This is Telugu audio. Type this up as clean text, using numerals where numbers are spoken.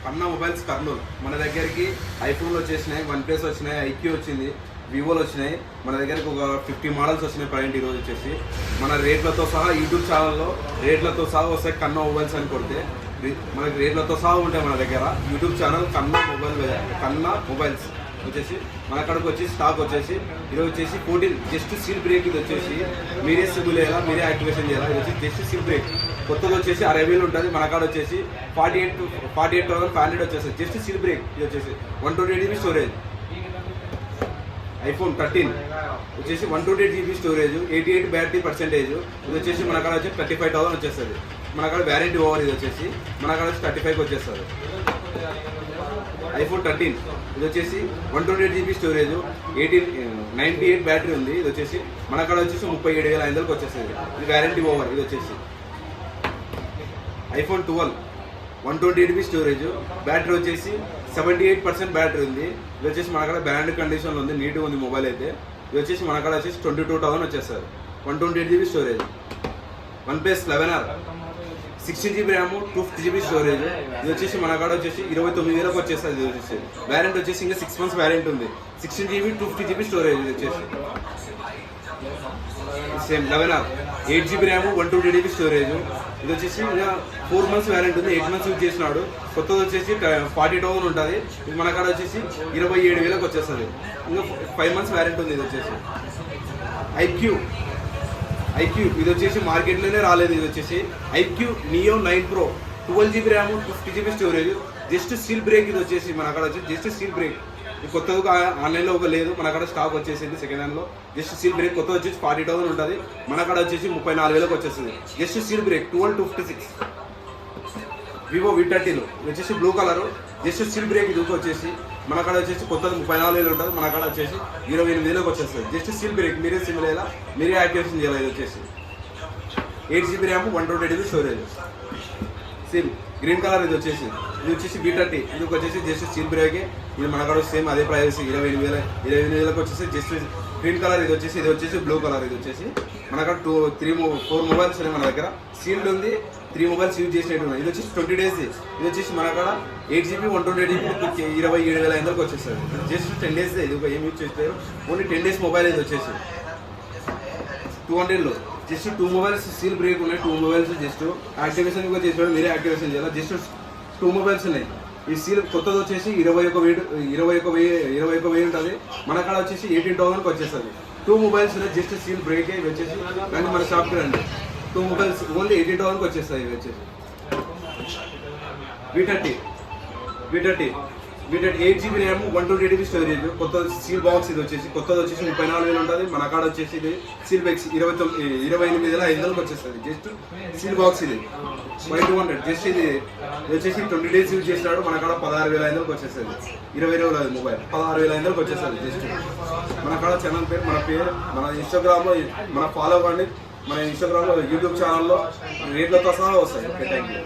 కన్నా మొబైల్స్ కర్నూలు. మన దగ్గరికి ఐఫోన్లు వచ్చేసినాయి, వన్ ప్లస్ వచ్చినాయి, ఐక్యూ వచ్చింది, వివోలు వచ్చినాయి. మన దగ్గరికి ఒక 50 మోడల్స్ వచ్చినాయి ప్రజెంట్ ఈరోజు వచ్చేసి. మన రేట్లతో సహా యూట్యూబ్ ఛానల్లో రేట్లతో సహా వస్తాయి కన్నా మొబైల్స్ అని కొడితే మనకి రేట్లతో సహా ఉంటాయి మన దగ్గర. యూట్యూబ్ ఛానల్ కన్నా మొబైల్స్ వచ్చేసి మన అక్కడికి వచ్చి స్టాక్ వచ్చేసి ఇది వచ్చేసి 14 జస్ట్ సీల్ బ్రేక్. ఇది వచ్చేసి మీరే సిబుల్ చేయాలా, మీరే యాక్టివేషన్ చేయాలా. ఇది వచ్చి జస్ట్ సీల్ బ్రేక్. కొత్తది వచ్చేసి 60,000 ఉంటుంది, మన కాడ వచ్చేసి 48,500 వచ్చేస్తుంది జస్ట్ సీల్ బ్రేక్. ఇది వచ్చేసి 128 GB స్టోరేజ్. iPhone 13 వచ్చేసి 128 GB స్టోరేజ్, 88 బ్యాటరీ పర్సెంటేజ్. ఇది వచ్చేసి మన కాడ వచ్చి 35,000 వచ్చేస్తుంది. మన కాడ వ్యారంటీ ఓవర్. ఇది వచ్చేసి మన కాడ వచ్చి 35 వచ్చేస్తుంది. iPhone 13 ఇది వచ్చేసి 128 GB స్టోరేజ్, 98 బ్యాటరీ ఉంది. ఇది వచ్చేసి మన కాడ వచ్చేసి 37,500 వచ్చేస్తుంది. ఇది వ్యారంటీ ఓవర్. ఇది వచ్చేసి iPhone 12 128 GB స్టోరేజ్, బ్యాటరీ వచ్చేసి 78% బ్యాటరీ ఉంది. ఇది వచ్చేసి మన కాడ బ్రాండ్ కండిషన్లో ఉంది, నీట్గా ఉంది మొబైల్ అయితే. ఇది వచ్చేసి మన కాడ వచ్చేసి 22,000 వచ్చేస్తారు. 128 GB storage. OnePlus 11R 16 GB RAM, 250 GB storage. ఇది వచ్చేసి మన కాడ వచ్చేసి 29,000 వచ్చేస్తుంది. ఇది వచ్చేసి వ్యారెంట్ వచ్చేసి ఇంకా 6 months వ్యారెంట్ ఉంది. 16 GB 250 GB స్టోరేజ్. ఇది వచ్చేసి same 11R 8 GB RAM, 128 GB storage. ఇది వచ్చేసి ఇంకా 4 months వ్యారెంట్ ఉంది. 8 months యూజ్ చేసినాడు. కొత్తది వచ్చేసి 40,000 ఉంటుంది. ఇది మన కాడ వచ్చేసి 27,000 వచ్చేస్తుంది. ఇంకా 5 months వ్యారెంట్ ఉంది. ఇది వచ్చేసి ఐక్యూ ఇది వచ్చేసి మార్కెట్లోనే రాలేదు. ఇది వచ్చేసి iQOO Neo 9 Pro 12 GB RAM, 50 GB storage. Just seal break. ఇది వచ్చేసి మన కాడ వచ్చి జస్ట్ సీల్ బ్రేక్. ఇది కొత్తగా ఆన్లైన్లో ఒక లేదు, మన కాడ స్టాక్ వచ్చేసింది సెకండ్ హ్యాండ్లో. Just seal break. కొత్త వచ్చేసి 40,000 ఉంటుంది, మన కాడ వచ్చేసి 34,000 వచ్చేస్తుంది. Just seal break. 12,256. Vivo V30 వచ్చేసి blue colour, just seal break. ఇది వచ్చేసి మన కాడ వచ్చేసి కొత్తది 34,000 ఉంటుంది, మన కాడ వచ్చేసి 28,000 వచ్చేస్తుంది. Just seal break. మీరే సిమ్ లేదా మీరే యాక్టివేషన్ చేయాలి. ఇది వచ్చేసి 8 GB RAM, 128 GB storage. SIM green colour. ఇది వచ్చేసి V30. ఇది వచ్చేసి జస్ట్ సీల్ బ్రేకే. ఇది మన కాడ సేమ్ అదే ప్రైస్ 28,000 వచ్చేసి జస్ట్ గ్రీన్ కలర్. ఇది వచ్చేసి బ్లూ కలర్. ఇది వచ్చేసి మన కాడ 4 మొబైల్స్ ఉన్నాయి మన దగ్గర. సీల్డ్ ఉంది, 3 మొబైల్స్ యూజ్ చేసినట్టు ఉన్నాయి. ఇది వచ్చేసి 20 days. ఇది వచ్చేసి మన కాడ 8 GB 128 GB 27,500 వచ్చేస్తుంది. Just 10 days. ఇది ఒక ఏం యూజ్ చేస్తారు, ఓన్లీ 10 days మొబైల్. ఇది వచ్చేసి 200లో జస్ట్ 2 మొబైల్స్ సీల్ బ్రేక్ ఉన్నాయి. 2 మొబైల్స్ జస్ట్ యాక్టివేషన్ కూడా చేసినాడు, మీరే యాక్టివేషన్ చేయాలి. జస్ట్ 2 మొబైల్స్ ఉన్నాయి. ఈ సీల్ కొత్తది వచ్చేసి 21,000 ఉంటుంది, మన కాడ వచ్చేసి 18,000 వచ్చేస్తుంది. 2 మొబైల్స్ ఉన్నాయి, జస్ట్ సీల్ బ్రేక్. ఇవి వచ్చేసి కానీ మన షాప్కి రండి. 2 మొబైల్స్ ఓన్లీ 18,000 వచ్చేస్తాయి. ఇవి వచ్చేసి V30 8 GB RAM, 128 GB storage. కొత్త సీల్ బాక్స్. ఇది వచ్చేసి కొత్తది వచ్చేసి 34,000 ఉంటుంది, మన కాడ వచ్చేసి ఇది సీల్ బాక్స్ 28,500 వచ్చేస్తుంది. Just seal box. ఇది 5,200. జస్ట్ ఇది వచ్చేసి 20 days యూజ్ చేసినాడు, మన కాడ 16,500 వచ్చేస్తుంది. 20 రోజులు మొబైల్ 16,500 వచ్చేస్తుంది. జస్ట్ మన కాడ ఛానల్ పేరు, మన ఇన్స్టాగ్రామ్లో మన ఫాలో కండి. మన ఇన్స్టాగ్రామ్లో యూట్యూబ్ ఛానల్లో రేట్లతో సహా వస్తాయి. Thank you.